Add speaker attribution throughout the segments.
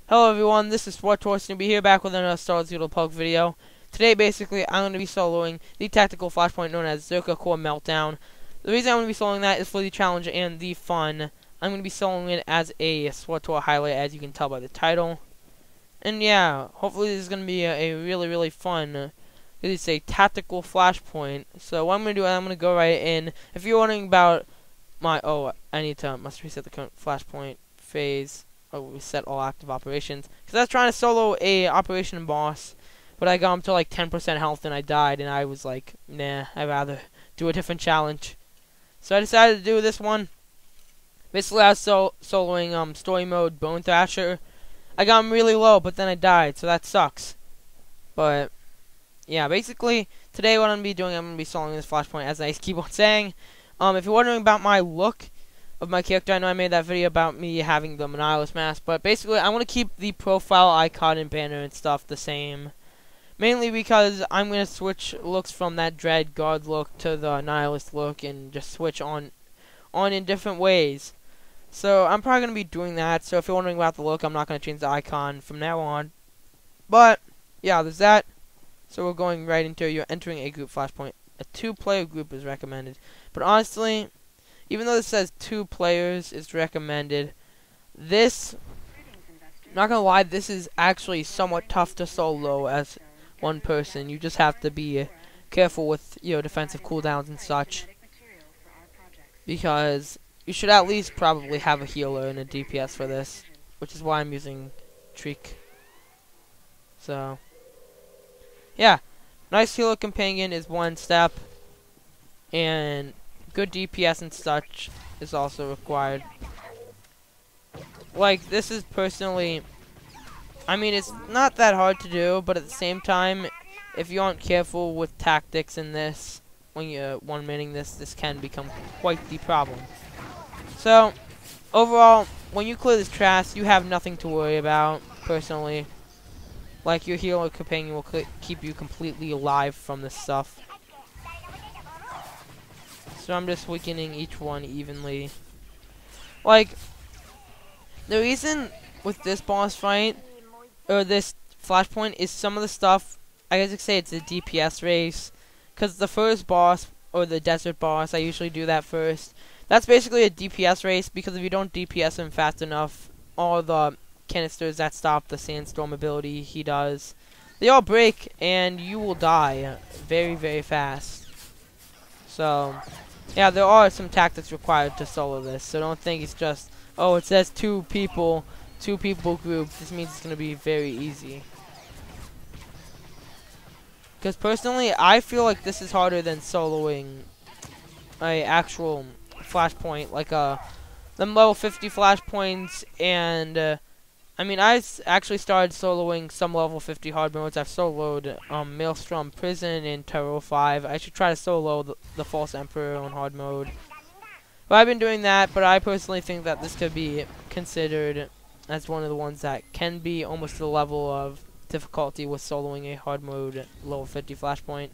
Speaker 1: Hello everyone, this is SWTOR, and be here back with another SWTOR video. Today, basically, I'm going to be soloing the tactical flashpoint known as Czerka Core Meltdown. The reason I'm going to be soloing that is for the challenge and the fun. I'm going to be soloing it as a SWTOR highlight, as you can tell by the title. And yeah, hopefully this is going to be a really fun, it's a tactical flashpoint. So what I'm going to do, I'm going to go right in. If you're wondering about my, must reset the current flashpoint phase. Reset all active operations. Because I was trying to solo a operation boss, but I got him to like 10% health and I died, and I was like, nah, I'd rather do a different challenge. So I decided to do this one. Basically, I was soloing story mode Bone Thrasher. I got him really low, but then I died, so that sucks. But yeah, basically today what I'm gonna be doing, I'm gonna be soloing this flashpoint, as I keep on saying. If you're wondering about my look of my character, I know I made that video about me having the Nihilist mask, but basically I want to keep the profile icon and banner and stuff the same, mainly because I'm going to switch looks from that Dread Guard look to the Nihilist look and just switch on in different ways. So I'm probably going to be doing that, so if you're wondering about the look, I'm not going to change the icon from now on. But yeah, there's that. So we're going right into, you're entering a group flashpoint. A 2-player group is recommended, but honestly, even though this says 2 players is recommended, this, not gonna lie, this is actually somewhat tough to solo as one person. You just have to be careful with your defensive cooldowns and such, because you should at least probably have a healer and a DPS for this, which is why I'm using Czerka. So yeah, nice healer companion is one step, and good DPS and such is also required. Like, this is personally, I mean, it's not that hard to do, but at the same time, if you aren't careful with tactics in this, when you're one-manning this can become quite the problem. So, overall, when you clear this trash, you have nothing to worry about, personally. Like, your healer companion will keep you completely alive from this stuff. So I'm just weakening each one evenly. Like, the reason with this boss fight, or this flashpoint, is some of the stuff, I guess I could say it's a DPS race. Because the first boss, or the desert boss, I usually do that first. That's basically a DPS race, because if you don't DPS him fast enough, all the canisters that stop the sandstorm ability he does, they all break, and you will die very fast. So yeah, there are some tactics required to solo this, so don't think it's just, oh, it says 2 people group. This means it's going to be very easy. Because personally, I feel like this is harder than soloing a actual flashpoint, like them level 50 flashpoints, and I mean, I actually started soloing some level 50 hard modes. I've soloed Maelstrom Prison and Terror 5. I should try to solo the False Emperor on hard mode. But I've been doing that, but I personally think that this could be considered as one of the ones that can be almost the level of difficulty with soloing a hard mode level 50 flashpoint.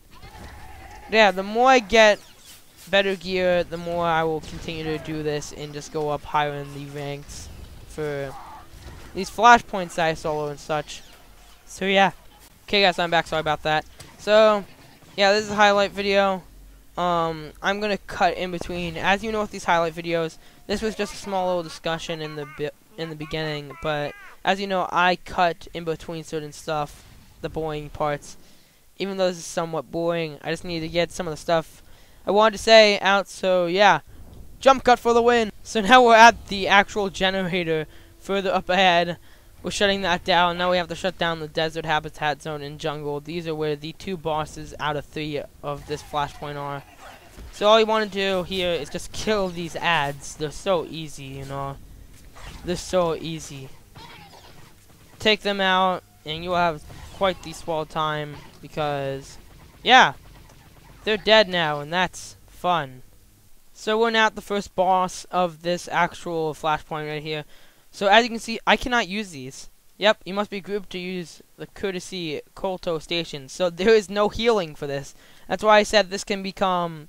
Speaker 1: Yeah, the more I get better gear, the more I will continue to do this and just go up higher in the ranks for these flashpoints that I solo and such. So yeah. Okay guys, I'm back, sorry about that. So yeah, this is a highlight video. I'm gonna cut in between. As you know with these highlight videos, this was just a small little discussion in the beginning, but as you know, I cut in between certain stuff, the boring parts. Even though this is somewhat boring, I just need to get some of the stuff I wanted to say out, so yeah. Jump cut for the win! So now we're at the actual generator. Further up ahead, we're shutting that down. Now we have to shut down the desert habitat zone and jungle. These are where the 2 bosses out of 3 of this flashpoint are. So all you want to do here is just kill these ads. They're so easy, you know. They're so easy. Take them out, and you'll have quite the swell time, because, yeah, they're dead now, and that's fun. So we're now at the first boss of this actual flashpoint right here. So as you can see, I cannot use these. Yep, you must be grouped to use the courtesy Kolto station. So there is no healing for this. That's why I said this can become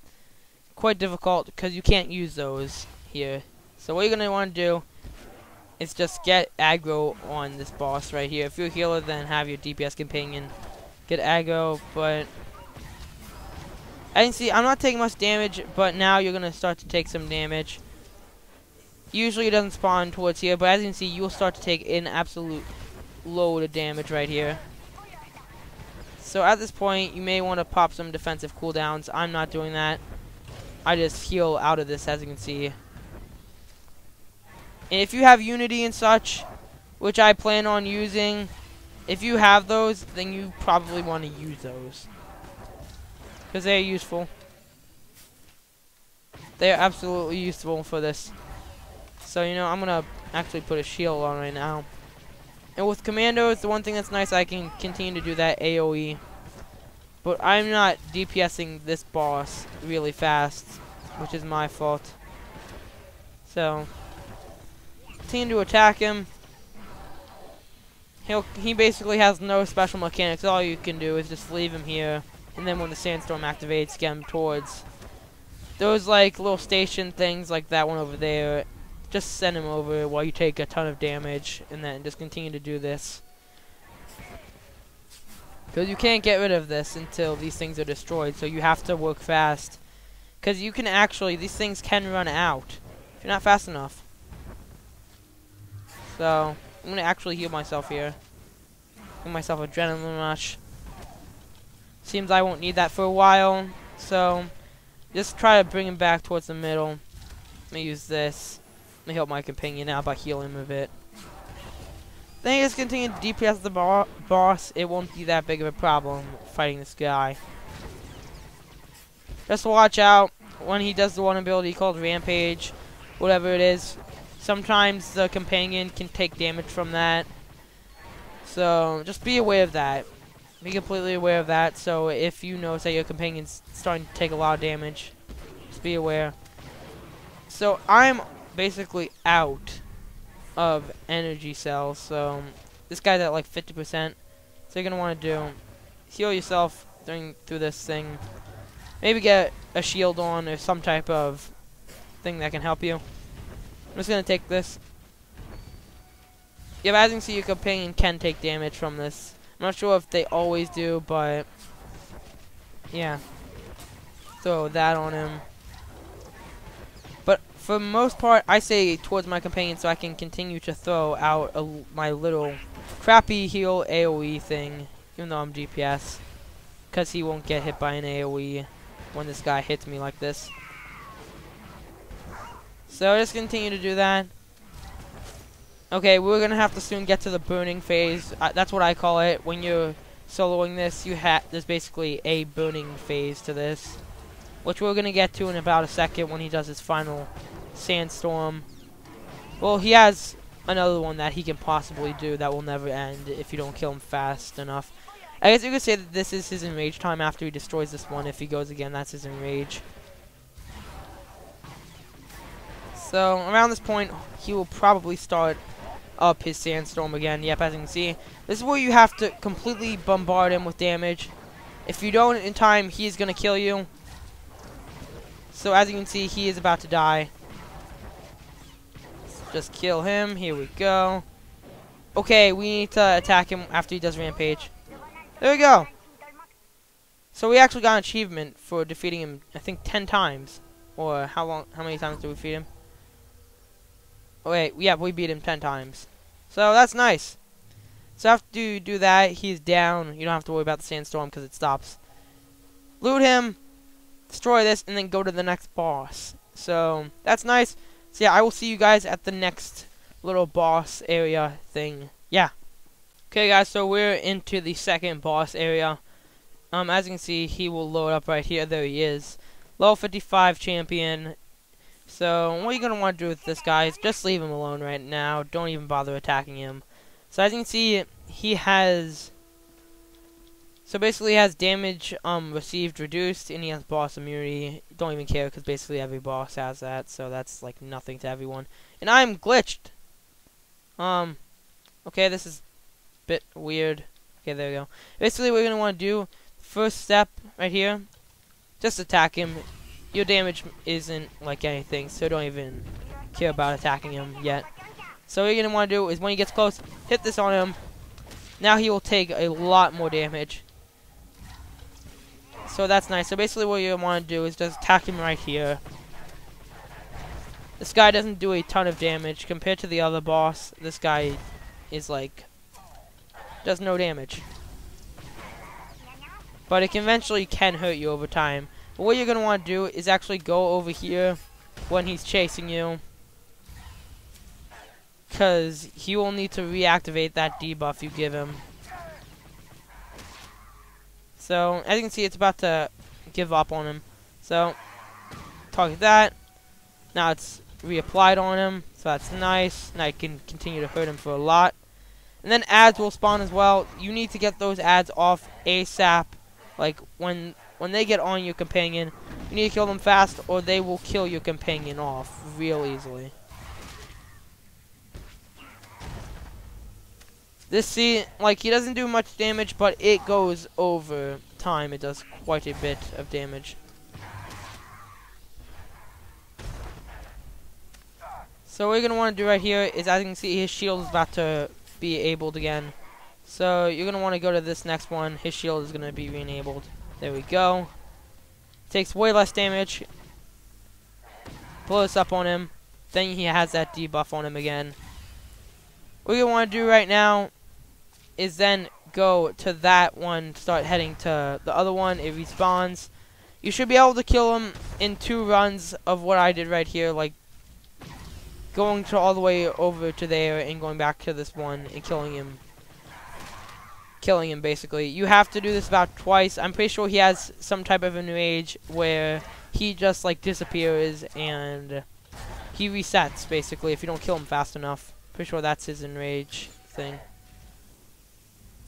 Speaker 1: quite difficult, because you can't use those here. So what you're going to want to do is just get aggro on this boss right here. If you're a healer, then have your DPS companion get aggro, but I can see I'm not taking much damage, but now you're gonna start to take some damage. Usually it doesn't spawn towards here, but as you can see, you'll start to take an absolute load of damage right here. So at this point, you may want to pop some defensive cooldowns. I'm not doing that. I just heal out of this, as you can see. And if you have Unity and such, which I plan on using, if you have those, then you probably want to use those, because they're useful. They're absolutely useful for this. So, you know, I'm going to actually put a shield on right now. And with commandos, the one thing that's nice, I can continue to do that AoE. But I'm not DPSing this boss really fast, which is my fault. So, continue to attack him. He basically has no special mechanics. All you can do is just leave him here. And then when the sandstorm activates, get him towards those like little station things like that one over there. Just send him over while you take a ton of damage, and then just continue to do this. Because you can't get rid of this until these things are destroyed, so you have to work fast. Because you can actually, these things can run out if you're not fast enough. So, I'm going to actually heal myself here. Give myself adrenaline rush. Seems I won't need that for a while, so just try to bring him back towards the middle. Let me use this. Let me help my companion out by healing him a bit. Then you just continue to DPS the boss. It won't be that big of a problem fighting this guy. Just watch out when he does the one ability called Rampage, whatever it is. Sometimes the companion can take damage from that. So just be aware of that. Be completely aware of that. So if you notice that your companion's starting to take a lot of damage, just be aware. So I'm basically out of energy cells, so this guy's at like 50%. So you're gonna want to do heal yourself through this thing. Maybe get a shield on or some type of thing that can help you. I'm just gonna take this. Yeah, but as you can see, your companion can take damage from this. I'm not sure if they always do, but yeah. Throw that on him. But for the most part, I say towards my companion so I can continue to throw out my little crappy heal AoE thing, even though I'm DPS. Because he won't get hit by an AoE when this guy hits me like this. So just continue to do that. Okay, we're going to have to soon get to the burning phase. That's what I call it. When you're soloing this, there's basically a burning phase to this, which we're going to get to in about a second when he does his final sandstorm. Well, he has another one that he can possibly do that will never end if you don't kill him fast enough. I guess you could say that this is his enrage time after he destroys this one. If he goes again, that's his enrage. So, around this point, he will probably start up his sandstorm again. Yep, as you can see, this is where you have to completely bombard him with damage. If you don't in time, he's going to kill you. So as you can see, he is about to die. Just kill him. Here we go. Okay, we need to attack him after he does Rampage. There we go. So we actually got an achievement for defeating him, I think 10 times. Or how many times did we defeat him? Oh wait, yeah, we beat him 10 times. So that's nice. So after you do that, he's down. You don't have to worry about the sandstorm because it stops. Loot him, destroy this, and then go to the next boss. So that's nice. So yeah, I will see you guys at the next little boss area thing. Yeah. Okay guys, so we're into the second boss area. As you can see, he will load up right here. There he is. Level 55 champion. So what you're going to want to do with this guy is just leave him alone right now. Don't even bother attacking him. So as you can see, he has... So basically he has damage received reduced, and he has boss immunity. Don't even care, because basically every boss has that. So that's like nothing to everyone. And I'm glitched. Okay, this is a bit weird. Okay, there we go. Basically what you're going to want to do, first step right here, just attack him. Your damage isn't like anything, so don't even care about attacking him yet. So what you're going to want to do is when he gets close, hit this on him. Now he will take a lot more damage. So that's nice. So basically what you want to do is just attack him right here. This guy doesn't do a ton of damage compared to the other boss. This guy is like, does no damage. But it eventually can hurt you over time. But what you're going to want to do is actually go over here when he's chasing you. Because he will need to reactivate that debuff you give him. So, as you can see, it's about to give up on him. So, target that. Now it's reapplied on him. So that's nice. Now you can continue to hurt him for a lot. And then ads will spawn as well. You need to get those ads off ASAP. Like, when they get on your companion, you need to kill them fast or they will kill your companion off real easily. This, see, like, he doesn't do much damage, but it goes over time. It does quite a bit of damage. So what you're going to want to do right here is, as you can see, his shield is about to be enabled again. So you're going to want to go to this next one. His shield is going to be re-enabled. There we go. Takes way less damage. Blow this up on him. Then he has that debuff on him again. What you want to do right now is then go to that one, start heading to the other one. It respawns. You should be able to kill him in 2 runs of what I did right here, like going to all the way over to there and going back to this one and killing him. Killing him, basically. You have to do this about twice. I'm pretty sure he has some type of enrage where he just like disappears and he resets, basically, if you don't kill him fast enough. Pretty sure that's his enrage thing.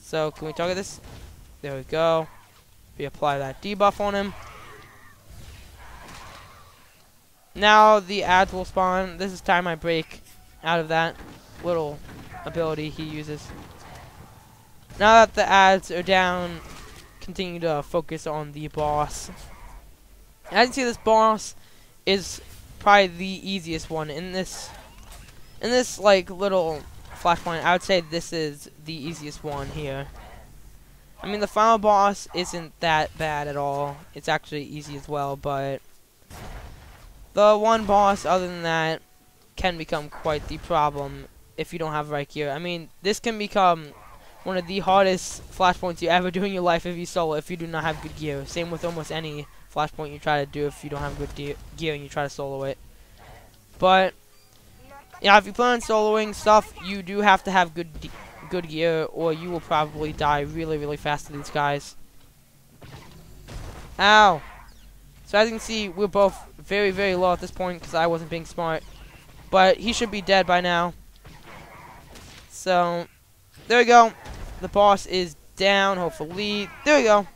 Speaker 1: So, can we target this? There we go. We apply that debuff on him. Now the ads will spawn. This is time I break out of that little ability he uses. Now that the ads are down, continue to focus on the boss. As you can see, this boss is probably the easiest one in this like little flashpoint. I would say this is the easiest one here. I mean, the final boss isn't that bad at all. It's actually easy as well, but the one boss other than that can become quite the problem if you don't have right gear. I mean, this can become one of the hardest flashpoints you ever do in your life if you solo, if you do not have good gear. Same with almost any flashpoint you try to do if you don't have good gear and you try to solo it. But yeah, if you plan on soloing stuff, you do have to have good gear, or you will probably die really, really fast to these guys. Ow! So as you can see, we're both very, very low at this point because I wasn't being smart. But he should be dead by now. So, there we go. The boss is down, hopefully. There we go.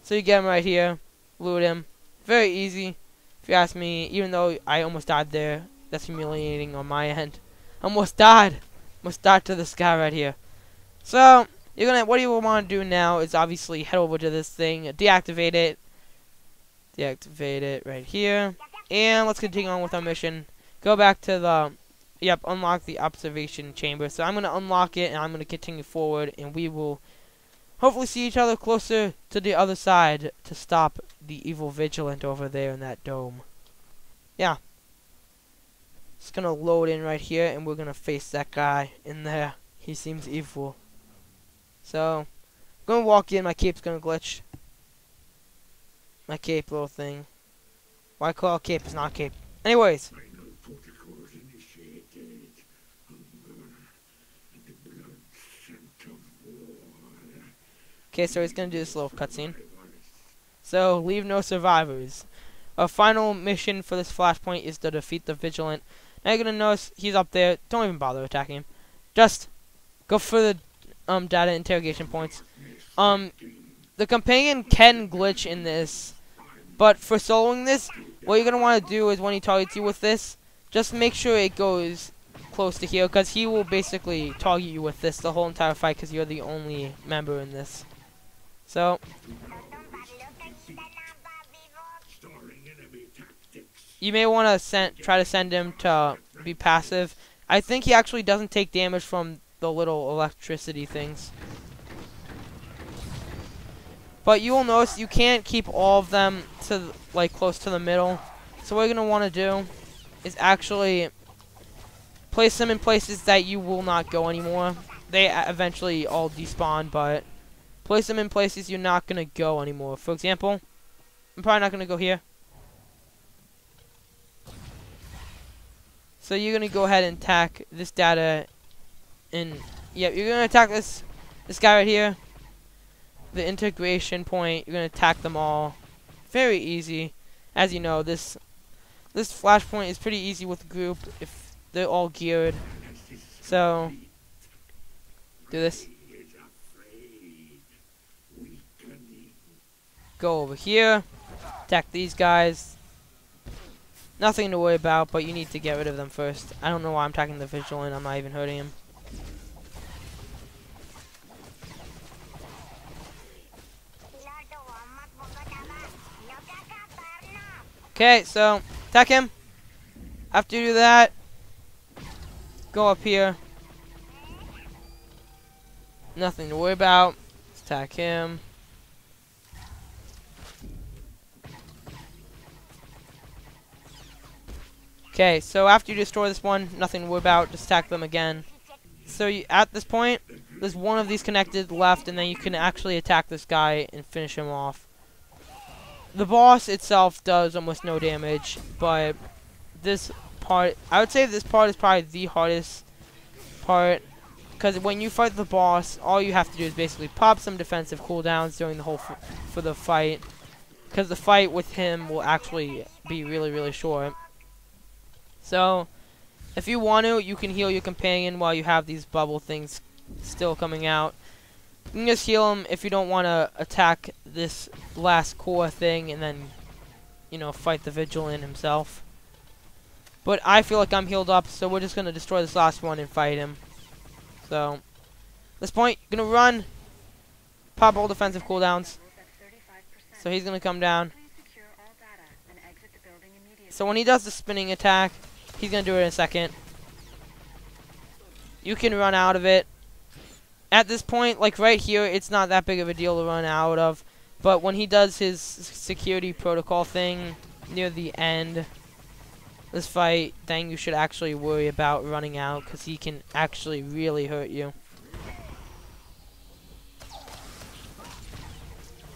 Speaker 1: So you get him right here. Loot him. Very easy, if you ask me, even though I almost died there. That's humiliating on my end. Almost died. Almost died to this guy right here. So, what you will want to do now is obviously head over to this thing, deactivate it. Deactivate it right here. And let's continue on with our mission. Go back to the, unlock the observation chamber. So I'm going to unlock it and I'm going to continue forward and we will hopefully see each other closer to the other side to stop the evil vigilant over there in that dome. Yeah. Just gonna load in right here and we're gonna face that guy in there. He seems evil. So, I'm gonna walk in, my cape's gonna glitch. My cape little thing. Why I call it cape, it's not cape. Anyways. Okay, so he's gonna do this little cutscene. So, leave no survivors. Our final mission for this flashpoint is to defeat the vigilant. Now you're gonna notice he's up there. Don't even bother attacking him. Just go for the data interrogation points. The companion can glitch in this, but for soloing this, what you're gonna want to do is when he targets you with this, just make sure it goes close to here, because he will basically target you with this the whole entire fight, because you're the only member in this. So. You may want to try to send him to be passive. I think he actually doesn't take damage from the little electricity things. But you will notice you can't keep all of them to like close to the middle. So what you're gonna want to do is actually place them in places that you will not go anymore. They eventually all despawn, but place them in places you're not gonna go anymore. For example, I'm probably not gonna go here. So you're gonna go ahead and attack this data, and yeah, you're gonna attack this guy right here. The integration point, you're gonna attack them all. Very easy. As you know, this flashpoint is pretty easy with a group if they're all geared. So do this. Go over here. Attack these guys. Nothing to worry about, but you need to get rid of them first. I don't know why I'm attacking the Vigilant. I'm not even hurting him. Okay, so attack him. After you do that, go up here. Nothing to worry about. Let's attack him. Okay, so after you destroy this one, nothing to worry about. Just attack them again. So at this point, there's one of these connected left, and then you can actually attack this guy and finish him off. The boss itself does almost no damage, but this part, I would say this part is probably the hardest part, because when you fight the boss, all you have to do is basically pop some defensive cooldowns during the whole for the fight, because the fight with him will actually be really, really short. So, if you want to, you can heal your companion while you have these bubble things still coming out. You can just heal him if you don't want to attack this last core thing and then, you know, fight the Vigilant himself. But I feel like I'm healed up, so we're just going to destroy this last one and fight him. So, at this point, you're going to run, pop all defensive cooldowns. So he's going to come down. So when he does the spinning attack, he's going to do it in a second. You can run out of it. At this point, like right here, it's not that big of a deal to run out of. But when he does his security protocol thing near the end, this fight, then you should actually worry about running out, because he can actually really hurt you.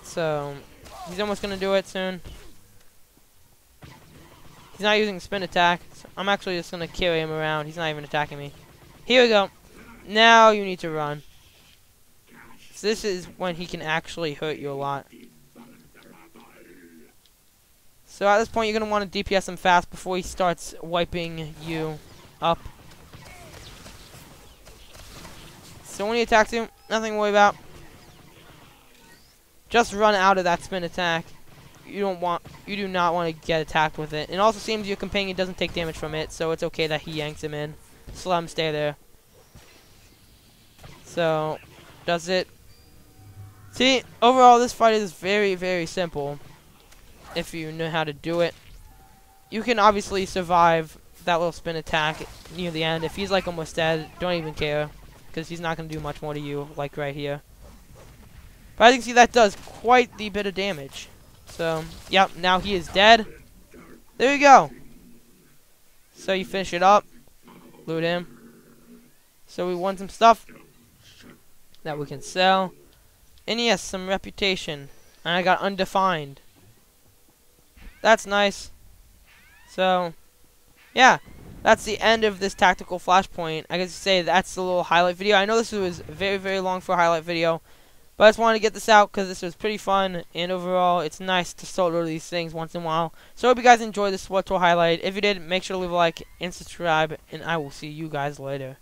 Speaker 1: So, he's almost going to do it soon. He's not using spin attack, so I'm actually just going to carry him around. He's not even attacking me. Here we go. Now you need to run. So this is when he can actually hurt you a lot. So at this point, you're going to want to DPS him fast before he starts wiping you up. So when he attacks you, nothing to worry about. Just run out of that spin attack. You do not want to get attacked with it. It also seems your companion doesn't take damage from it, so it's okay that he yanks him in. Just let him stay there. So, does it. See, overall, this fight is very, very simple. If you know how to do it. You can obviously survive that little spin attack near the end. If he's like almost dead, don't even care, because he's not going to do much more to you, like right here. But as you can see, that does quite the bit of damage. So, yep, now he is dead. There you go. So you finish it up. Loot him. So we won some stuff that we can sell. And yes, some reputation. And I got undefined. That's nice. So, yeah. That's the end of this tactical flashpoint. I guess say that's the little highlight video. I know this was very, very long for a highlight video. But I just wanted to get this out because this was pretty fun, and overall, it's nice to solo these things once in a while. So I hope you guys enjoyed this SWTOR highlight. If you did, make sure to leave a like and subscribe, and I will see you guys later.